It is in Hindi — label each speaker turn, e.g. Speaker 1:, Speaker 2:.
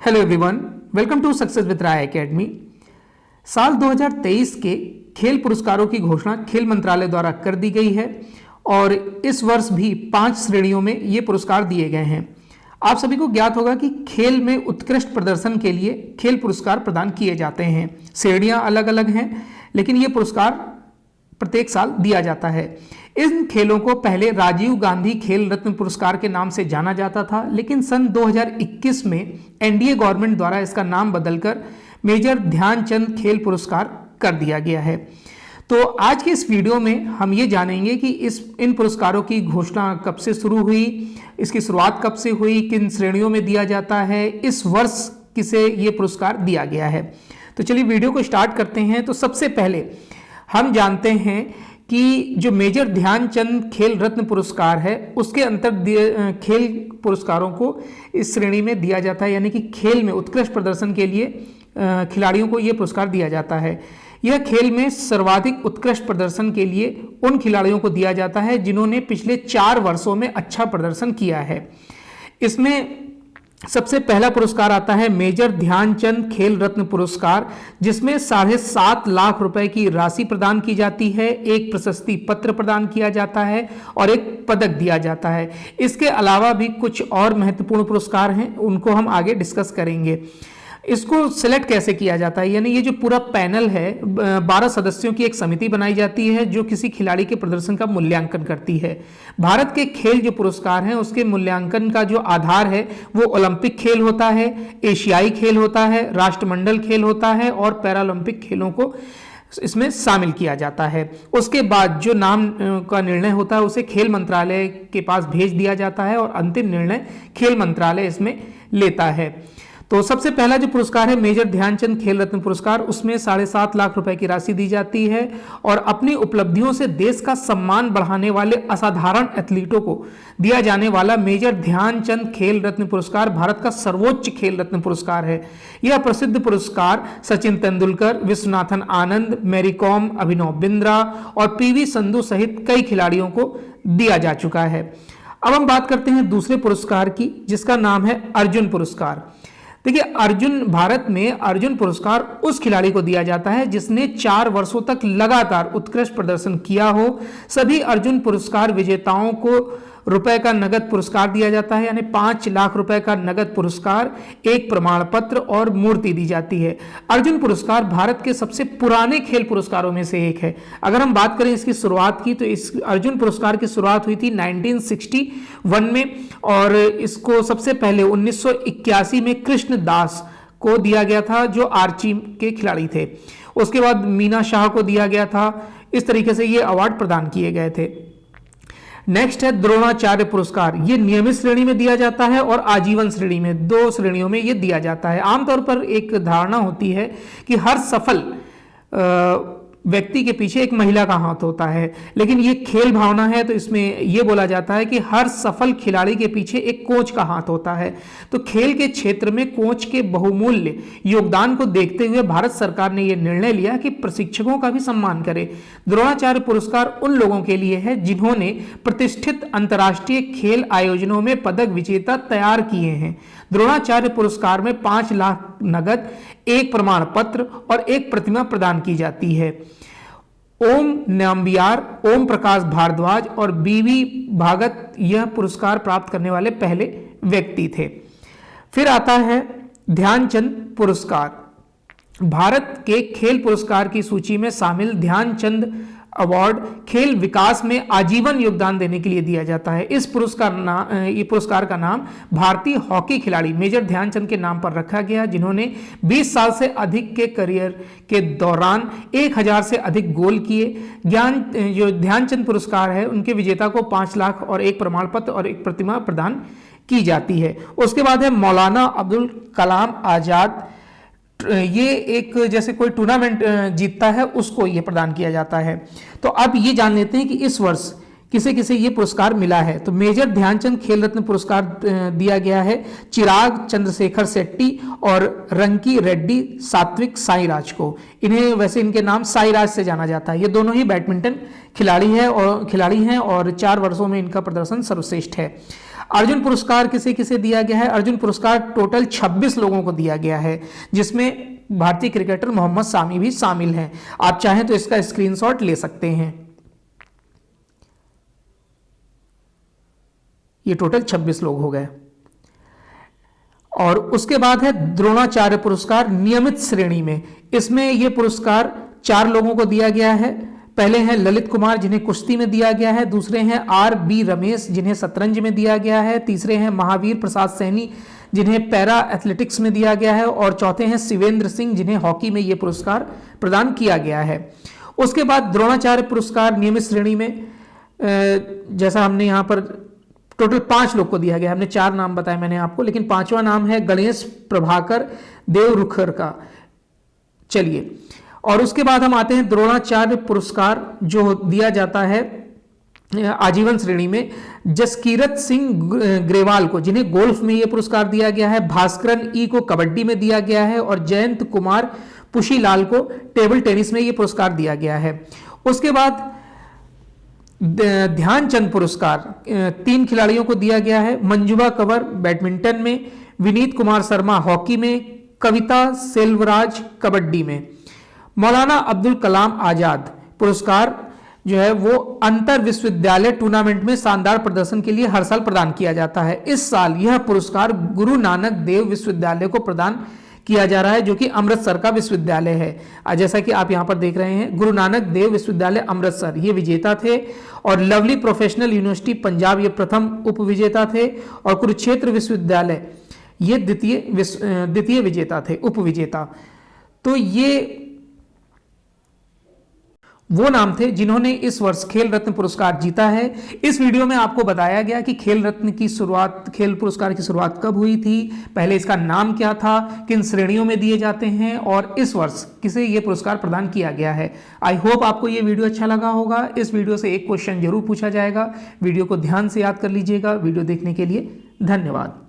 Speaker 1: Hello everyone, welcome to success with Rai academy. साल 2023 के खेल पुरस्कारों की घोषणा खेल मंत्रालय द्वारा कर दी गई है और इस वर्ष भी 5 श्रेणियों में ये पुरस्कार दिए गए हैं। आप सभी को ज्ञात होगा कि खेल में उत्कृष्ट प्रदर्शन के लिए खेल पुरस्कार प्रदान किए जाते हैं। श्रेणियां अलग अलग हैं, लेकिन ये पुरस्कार प्रत्येक साल दिया जाता है। इन खेलों को पहले राजीव गांधी खेल रत्न पुरस्कार के नाम से जाना जाता था, लेकिन सन 2021 में एनडीए गवर्नमेंट द्वारा इसका नाम बदलकर मेजर ध्यानचंद खेल पुरस्कार कर दिया गया है। तो आज के इस वीडियो में हम ये जानेंगे कि इन पुरस्कारों की घोषणा कब से शुरू हुई, इसकी शुरुआत कब से हुई, किन श्रेणियों में दिया जाता है, इस वर्ष किसे ये पुरस्कार दिया गया है। तो चलिए वीडियो को स्टार्ट करते हैं। तो सबसे पहले हम जानते हैं कि जो मेजर ध्यानचंद खेल रत्न पुरस्कार है उसके अंतर खेल पुरस्कारों को इस श्रेणी में दिया जाता है, यानी कि खेल में उत्कृष्ट प्रदर्शन के लिए खिलाड़ियों को यह पुरस्कार दिया जाता है। यह खेल में सर्वाधिक उत्कृष्ट प्रदर्शन के लिए उन खिलाड़ियों को दिया जाता है जिन्होंने पिछले 4 वर्षों में अच्छा प्रदर्शन किया है। इसमें सबसे पहला पुरस्कार आता है मेजर ध्यानचंद खेल रत्न पुरस्कार, जिसमें 7.5 लाख रुपए की राशि प्रदान की जाती है, एक प्रशस्ति पत्र प्रदान किया जाता है और एक पदक दिया जाता है। इसके अलावा भी कुछ और महत्वपूर्ण पुरस्कार हैं, उनको हम आगे डिस्कस करेंगे। इसको सिलेक्ट कैसे किया जाता है, यानी ये जो पूरा पैनल है 12 सदस्यों की एक समिति बनाई जाती है जो किसी खिलाड़ी के प्रदर्शन का मूल्यांकन करती है। भारत के खेल जो पुरस्कार हैं उसके मूल्यांकन का जो आधार है वो ओलंपिक खेल होता है, एशियाई खेल होता है, राष्ट्रमंडल खेल होता है और पैरालंपिक खेलों को इसमें शामिल किया जाता है। उसके बाद जो नाम का निर्णय होता है उसे खेल मंत्रालय के पास भेज दिया जाता है और अंतिम निर्णय खेल मंत्रालय इसमें लेता है। तो सबसे पहला जो पुरस्कार है मेजर ध्यानचंद खेल रत्न पुरस्कार, उसमें 7.5 लाख रुपए की राशि दी जाती है और अपनी उपलब्धियों से देश का सम्मान बढ़ाने वाले असाधारण एथलीटों को दिया जाने वाला मेजर ध्यानचंद खेल रत्न पुरस्कार भारत का सर्वोच्च खेल रत्न पुरस्कार है। यह प्रसिद्ध पुरस्कार सचिन तेंदुलकर, विश्वनाथन आनंद, मैरी कॉम, अभिनव बिंद्रा और पीवी संधू सहित कई खिलाड़ियों को दिया जा चुका है। अब हम बात करते हैं दूसरे पुरस्कार की, जिसका नाम है अर्जुन पुरस्कार। देखिए, भारत में अर्जुन पुरस्कार उस खिलाड़ी को दिया जाता है जिसने 4 वर्षों तक लगातार उत्कृष्ट प्रदर्शन किया हो। सभी अर्जुन पुरस्कार विजेताओं को रुपए का नगद पुरस्कार दिया जाता है, यानी 5 लाख रुपए का नगद पुरस्कार, एक प्रमाण पत्र और मूर्ति दी जाती है। अर्जुन पुरस्कार भारत के सबसे पुराने खेल पुरस्कारों में से एक है। अगर हम बात करें इसकी शुरुआत की, तो इस अर्जुन पुरस्कार की शुरुआत हुई थी 1961 में और इसको सबसे पहले 1981 में कृष्ण दास को दिया गया था जो आर्ची के खिलाड़ी थे। उसके बाद मीना शाह को दिया गया था। इस तरीके से ये अवार्ड प्रदान किए गए थे। नेक्स्ट है द्रोणाचार्य पुरस्कार। ये नियमित श्रेणी में दिया जाता है और आजीवन श्रेणी में, 2 श्रेणियों में ये दिया जाता है। आमतौर पर एक धारणा होती है कि हर सफल व्यक्ति के पीछे एक महिला का हाथ होता है, लेकिन ये खेल भावना है तो इसमें यह बोला जाता है कि हर सफल खिलाड़ी के पीछे एक कोच का हाथ होता है। तो खेल के क्षेत्र में कोच के बहुमूल्य योगदान को देखते हुए भारत सरकार ने यह निर्णय लिया कि प्रशिक्षकों का भी सम्मान करे। द्रोणाचार्य पुरस्कार उन लोगों के लिए है जिन्होंने प्रतिष्ठित अंतर्राष्ट्रीय खेल आयोजनों में पदक विजेता तैयार किए हैं। द्रोणाचार्य पुरस्कार में 5 लाख नगद, एक प्रमाण पत्र और एक प्रतिमा प्रदान की जाती है। ओम नाम्बियार, ओम प्रकाश भारद्वाज और बीवी भागत यह पुरस्कार प्राप्त करने वाले पहले व्यक्ति थे। फिर आता है ध्यानचंद पुरस्कार। भारत के खेल पुरस्कार की सूची में शामिल ध्यानचंद अवार्ड खेल विकास में आजीवन योगदान देने के लिए दिया जाता है। इस पुरस्कार का नाम भारतीय हॉकी खिलाड़ी मेजर ध्यानचंद के नाम पर रखा गया, जिन्होंने 20 साल से अधिक के करियर के दौरान 1000 से अधिक गोल किए। जो ध्यानचंद पुरस्कार है उनके विजेता को 5 लाख और एक प्रमाण पत्र और एक प्रतिमा प्रदान की जाती है। उसके बाद है मौलाना अब्दुल कलाम आजाद। ये एक जैसे कोई टूर्नामेंट जीतता है उसको ये प्रदान किया जाता है। तो अब ये जान लेते हैं कि इस वर्ष किसे किसे ये पुरस्कार मिला है। तो मेजर ध्यानचंद खेल रत्न पुरस्कार दिया गया है चिराग चंद्रशेखर शेट्टी और रंकी रेड्डी सात्विक साईराज को। इन्हें वैसे इनके नाम साईराज से जाना जाता है। ये दोनों ही बैडमिंटन खिलाड़ी हैं और 4 वर्षों में इनका प्रदर्शन सर्वश्रेष्ठ है। अर्जुन पुरस्कार किसे किसे दिया गया है? अर्जुन पुरस्कार टोटल 26 लोगों को दिया गया है, जिसमें भारतीय क्रिकेटर मोहम्मद सामी भी शामिल हैं। आप चाहें तो इसका स्क्रीनशॉट ले सकते हैं। ये टोटल 26 लोग हो गए। और उसके बाद है द्रोणाचार्य पुरस्कार नियमित श्रेणी में। इसमें यह पुरस्कार 4 लोगों को दिया गया है। पहले हैं ललित कुमार, जिन्हें कुश्ती में दिया गया है। दूसरे हैं R.B. रमेश, जिन्हें शतरंज में दिया गया है। तीसरे हैं महावीर प्रसाद सैनी, जिन्हें पैरा एथलेटिक्स में दिया गया है। और चौथे हैं शिवेंद्र सिंह, जिन्हें हॉकी में यह पुरस्कार प्रदान किया गया है। उसके बाद द्रोणाचार्य पुरस्कार नियमित श्रेणी में जैसा हमने यहाँ पर टोटल 5 लोग को दिया गया। हमने 4 नाम बताए मैंने आपको, लेकिन 5वां नाम है गणेश प्रभाकर देवरुखर का। चलिए, और उसके बाद हम आते हैं द्रोणाचार्य पुरस्कार जो दिया जाता है आजीवन श्रेणी में जसकीरत सिंह ग्रेवाल को, जिन्हें गोल्फ में यह पुरस्कार दिया गया है। भास्करन ई को कबड्डी में दिया गया है। और जयंत कुमार पुशीलाल को टेबल टेनिस में यह पुरस्कार दिया गया है। उसके बाद ध्यानचंद पुरस्कार 3 खिलाड़ियों को दिया गया है। मंजुबा कंवर बैडमिंटन में, विनीत कुमार शर्मा हॉकी में, कविता सेल्वराज कबड्डी में। मौलाना अब्दुल कलाम आजाद पुरस्कार जो है वो अंतर विश्वविद्यालय टूर्नामेंट में शानदार प्रदर्शन के लिए हर साल प्रदान किया जाता है। इस साल यह पुरस्कार गुरु नानक देव विश्वविद्यालय को प्रदान किया जा रहा है, जो कि अमृतसर का विश्वविद्यालय है। जैसा कि आप यहां पर देख रहे हैं, गुरु नानक देव विश्वविद्यालय अमृतसर ये विजेता थे। और लवली प्रोफेशनल यूनिवर्सिटी पंजाब ये प्रथम उपविजेता थे। और कुरुक्षेत्र विश्वविद्यालय ये द्वितीय विजेता थे, उपविजेता। तो ये वो नाम थे जिन्होंने इस वर्ष खेल रत्न पुरस्कार जीता है। इस वीडियो में आपको बताया गया कि खेल रत्न की शुरुआत, खेल पुरस्कार की शुरुआत कब हुई थी, पहले इसका नाम क्या था, किन श्रेणियों में दिए जाते हैं, और इस वर्ष किसे ये पुरस्कार प्रदान किया गया है। आई होप आपको ये वीडियो अच्छा लगा होगा। इस वीडियो से एक क्वेश्चन जरूर पूछा जाएगा, वीडियो को ध्यान से याद कर लीजिएगा। वीडियो देखने के लिए धन्यवाद।